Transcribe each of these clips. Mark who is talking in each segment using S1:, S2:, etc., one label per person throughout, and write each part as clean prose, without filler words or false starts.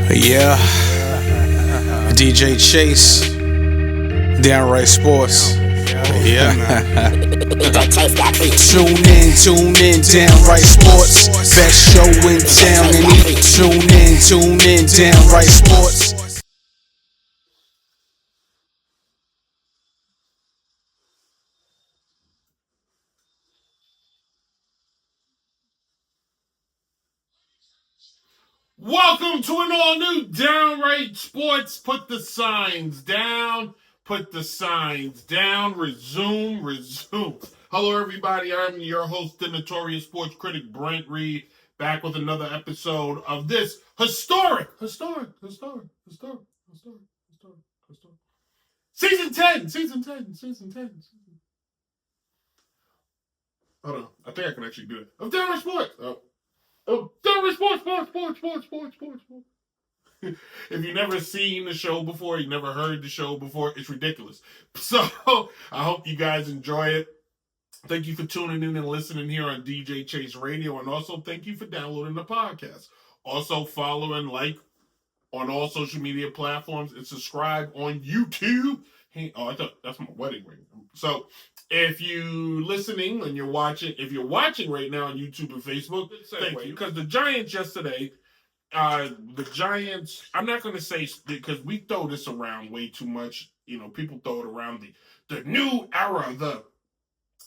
S1: Yeah, DJ Chase, Downright Sports. Yeah. Tune in, Downright Sports. Best show in town, and tune in, Downright Sports.
S2: Welcome to an all-new Downright Sports. Put the signs down. Put the signs down. Resume. Hello, everybody. I'm your host, the notorious sports critic, Brent Reed, back with another episode of this historic Season 10. Hold on. I think I can actually do it. Of Downright Sports. Downright Sports. If you've never seen the show before, you never heard the show before, it's ridiculous. So I hope you guys enjoy it. Thank you for tuning in and listening here on DJ Chase Radio, and also thank you for downloading the podcast. Also follow and like on all social media platforms and subscribe on YouTube. Hey, I thought that's my wedding ring. So if you listening and if you're watching right now on YouTube and Facebook, thank you. Because the Giants yesterday, I'm not going to say, because we throw this around way too much. You know, people throw it around the new era,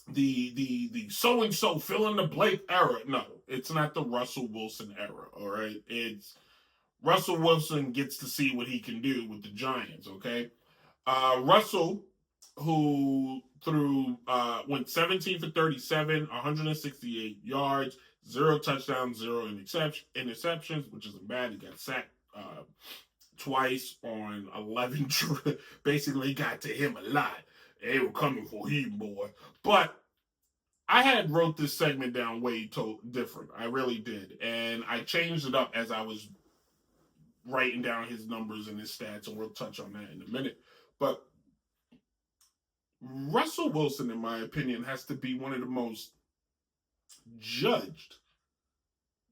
S2: the so and so fill in the blank era. No, it's not the Russell Wilson era. All right, it's Russell Wilson gets to see what he can do with the Giants. Okay, Russell, who went 17 for 37, 168 yards, 0 touchdowns, 0 interceptions, which isn't bad. He got sacked twice on 11. Basically got to him a lot. They were coming for him, boy. But I had wrote this segment down way different. I really did. And I changed it up as I was writing down his numbers and his stats, and we'll touch on that in a minute. But Russell Wilson, in my opinion, has to be one of the most judged,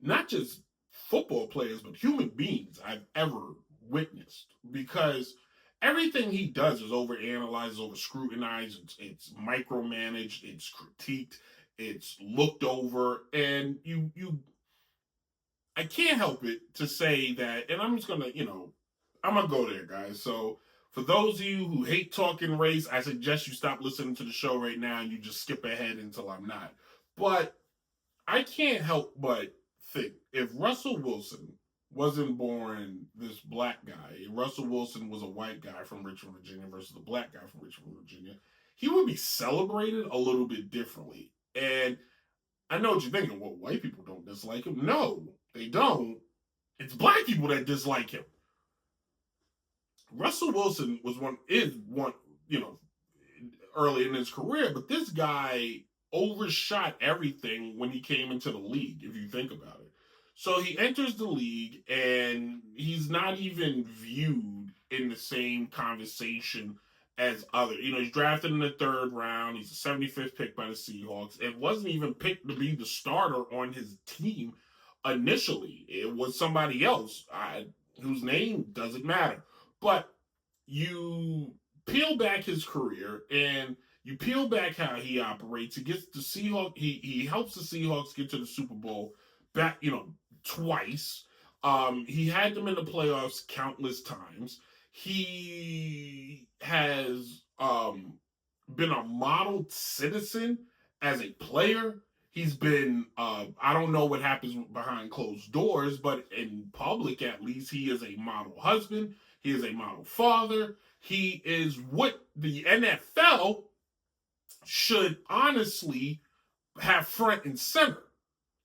S2: not just football players, but human beings I've ever witnessed. Because everything he does is overanalyzed, over scrutinized, it's micromanaged, it's critiqued, it's looked over, and I can't help it to say that, and I'm just gonna, I'm gonna go there, guys. So for those of you who hate talking race, I suggest you stop listening to the show right now and you just skip ahead until I'm not. But I can't help but think, if Russell Wilson wasn't born this black guy, if Russell Wilson was a white guy from Richmond, Virginia versus a black guy from Richmond, Virginia, he would be celebrated a little bit differently. And I know what you're thinking. Well, white people don't dislike him. No, they don't. It's black people that dislike him. Russell Wilson is one, early in his career, but this guy overshot everything when he came into the league, if you think about it. So he enters the league, and he's not even viewed in the same conversation as other. He's drafted in the 3rd round. He's the 75th pick by the Seahawks. It wasn't even picked to be the starter on his team initially. It was somebody else, whose name doesn't matter. But you peel back his career, and you peel back how he operates. He gets the Seahawks. He helps the Seahawks get to the Super Bowl back, twice. He had them in the playoffs countless times. He has been a model citizen as a player. He's been, I don't know what happens behind closed doors, but in public, at least, he is a model husband. He is a model father. He is what the NFL should honestly have front and center.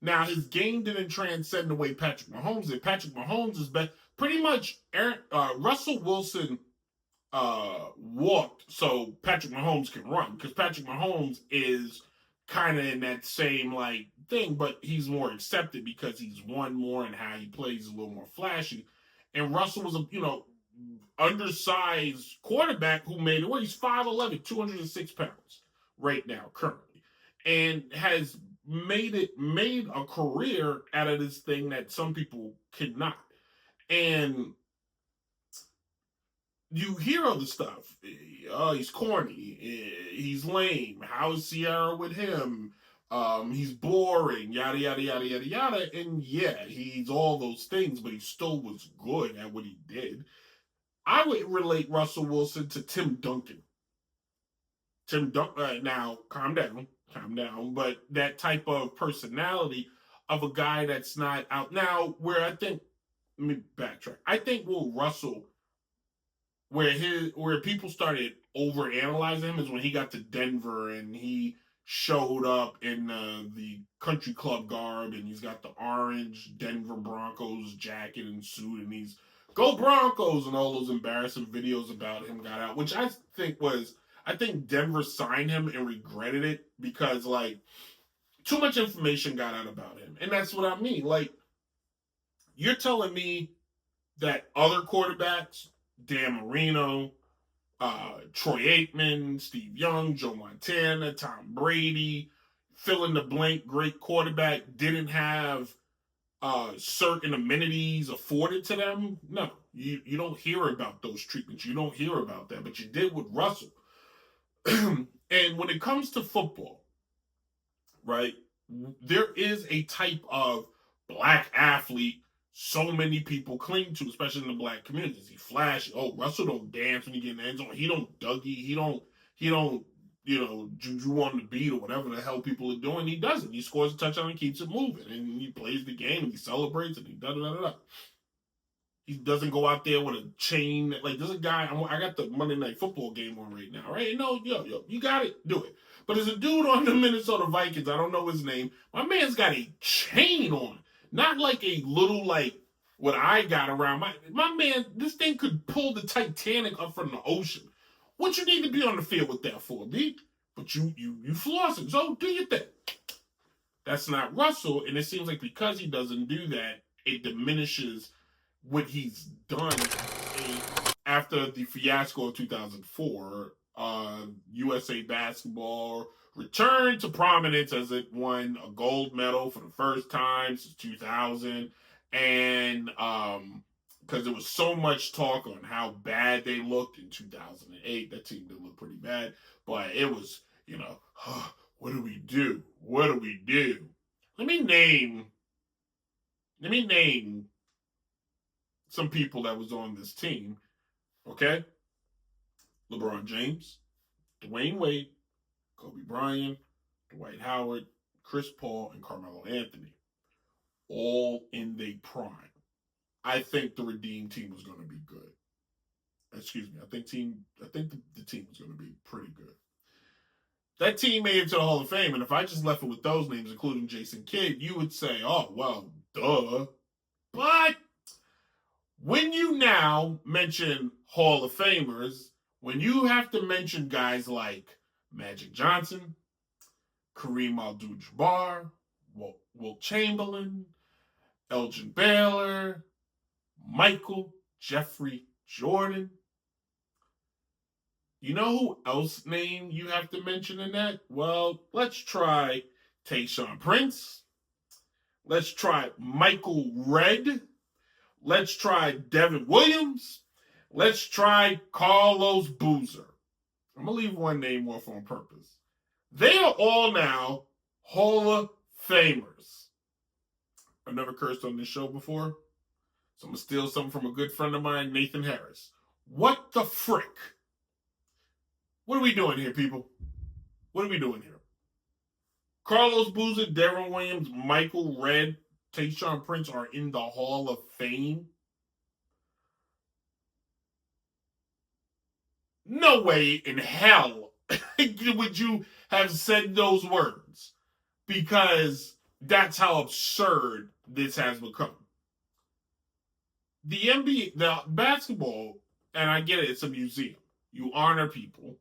S2: Now, his game didn't transcend the way Patrick Mahomes did. Patrick Mahomes is pretty much Russell Wilson walked so Patrick Mahomes can run, because Patrick Mahomes is kind of in that same thing, but he's more accepted because he's won more, and how he plays is a little more flashy. And Russell was a undersized quarterback who made it. Well, he's 5'11", 206 pounds right now currently, and has made a career out of this thing that some people could not. And you hear other stuff. Oh, he's corny. He's lame. How's Sierra with him? He's boring. Yada yada yada yada yada. And yeah, he's all those things, but he still was good at what he did. I would relate Russell Wilson to Tim Duncan. Now, calm down. But that type of personality of a guy that's not out now. Where I think, let me backtrack. I think Will Russell, where people started over analyzing him is when he got to Denver and he showed up in the country club garb and he's got the orange Denver Broncos jacket and suit and he's go Broncos and all those embarrassing videos about him got out, which I think Denver signed him and regretted it because like too much information got out about him. And that's what I mean. Like you're telling me that other quarterbacks, Dan Marino, Troy Aikman, Steve Young, Joe Montana, Tom Brady, fill in the blank, great quarterback, didn't have certain amenities afforded to them. No, you don't hear about those treatments. You don't hear about that, but you did with Russell. And when it comes to football, right, there is a type of black athlete so many people cling to, especially in the black communities. He flashy. Oh, Russell don't dance when he get in the end zone. He don't Dougie. He don't, juju on the beat or whatever the hell people are doing. He doesn't. He scores a touchdown and keeps it moving. And he plays the game and he celebrates and he da-da-da-da. He doesn't go out there with a chain. Like, there's a guy, I got the Monday Night Football game on right now, right? No, yo, you got it. Do it. But there's a dude on the Minnesota Vikings. I don't know his name. My man's got a chain on. Not like a little, like, what I got around. My man, this thing could pull the Titanic up from the ocean. What you need to be on the field with that for, B? But you flossing. So do your thing. That's not Russell. And it seems like because he doesn't do that, it diminishes what he's done after the fiasco of 2004. USA basketball returned to prominence as it won a gold medal for the first time since 2000. And because there was so much talk on how bad they looked in 2008. That team did look pretty bad. But it was, what do we do? What do we do? Let me name some people that was on this team, okay? LeBron James, Dwayne Wade, Kobe Bryant, Dwight Howard, Chris Paul, and Carmelo Anthony, all in their prime. I think the Redeem team was going to be good. Excuse me. I think the team was going to be pretty good. That team made it to the Hall of Fame, and if I just left it with those names, including Jason Kidd, you would say, oh, well, duh. But when you now mention Hall of Famers, when you have to mention guys like Magic Johnson, Kareem Abdul-Jabbar, Wilt Chamberlain, Elgin Baylor, Michael Jeffrey Jordan, you know who else name you have to mention in that? Well, let's try Tayshaun Prince. Let's try Michael Redd. Let's try Devin Williams. Let's try Carlos Boozer. I'm going to leave one name off on purpose. They are all now Hall of Famers. I've never cursed on this show before, so I'm going to steal something from a good friend of mine, Nathan Harris. What the frick? What are we doing here, people? What are we doing here? Carlos Boozer, Devin Williams, Michael Redd, Tayshaun Prince are in the Hall of Fame. No way in hell would you have said those words, because that's how absurd this has become. The NBA, the basketball, and I get it, it's a museum. You honor people,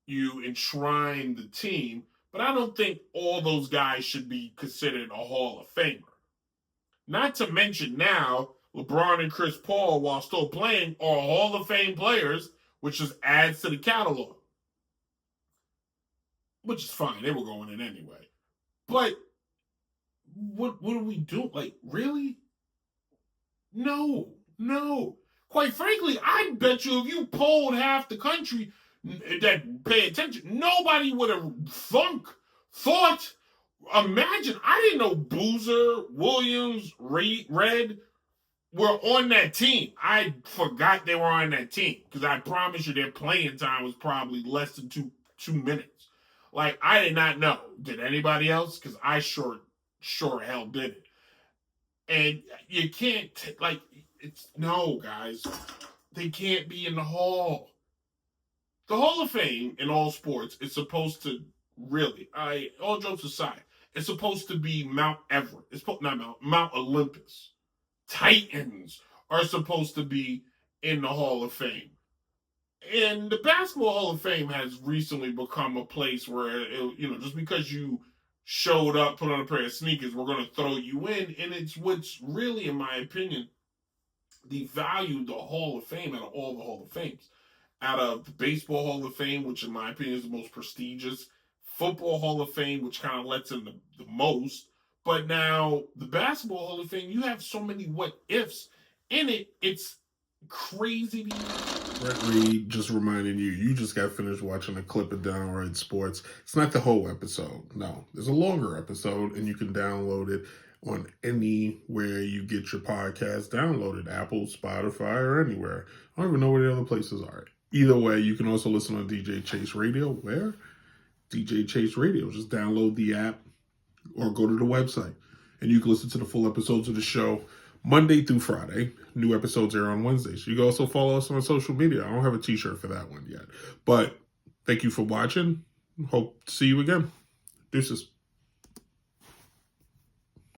S2: you enshrine the team, but I don't think all those guys should be considered a Hall of Famer. Not to mention now, LeBron and Chris Paul, while still playing, are Hall of Fame players, which just adds to the catalog. Which is fine. They were going in anyway. But what do we do? Like, really? No. No. Quite frankly, I bet you if you polled half the country that pay attention, nobody would have thought. Imagine, I didn't know Boozer, Williams, Red were on that team. I forgot they were on that team because I promise you their playing time was probably less than two minutes. Like, I did not know. Did anybody else? Because I sure hell didn't. And you can't it's no, guys. They can't be in the hall. The Hall of Fame in all sports is supposed to really, all jokes aside, it's supposed to be Mount Everest. It's not Mount Olympus. Titans are supposed to be in the Hall of Fame. And the Basketball Hall of Fame has recently become a place where, just because you showed up, put on a pair of sneakers, we're going to throw you in. And it's what's really, in my opinion, devalued the Hall of Fame out of all the Hall of Fames. Out of the Baseball Hall of Fame, which in my opinion is the most prestigious, Football Hall of Fame, which kind of lets in the most, but now the Basketball Hall of Fame, you have so many what ifs in it. It's crazy to you.
S3: Brett Reed just reminding you, you just got finished watching a clip of Downright Sports. It's not the whole episode. No, there's a longer episode, and you can download it on anywhere you get your podcast downloaded, Apple, Spotify, or anywhere. I don't even know where the other places are. Either way, you can also listen on DJ Chase Radio. Where? DJ Chase Radio. Just download the app or go to the website, and you can listen to the full episodes of the show Monday through Friday. New episodes air on Wednesdays. You can also follow us on social media. I don't have a t-shirt for that one yet. But thank you for watching. Hope to see you again. Deuces.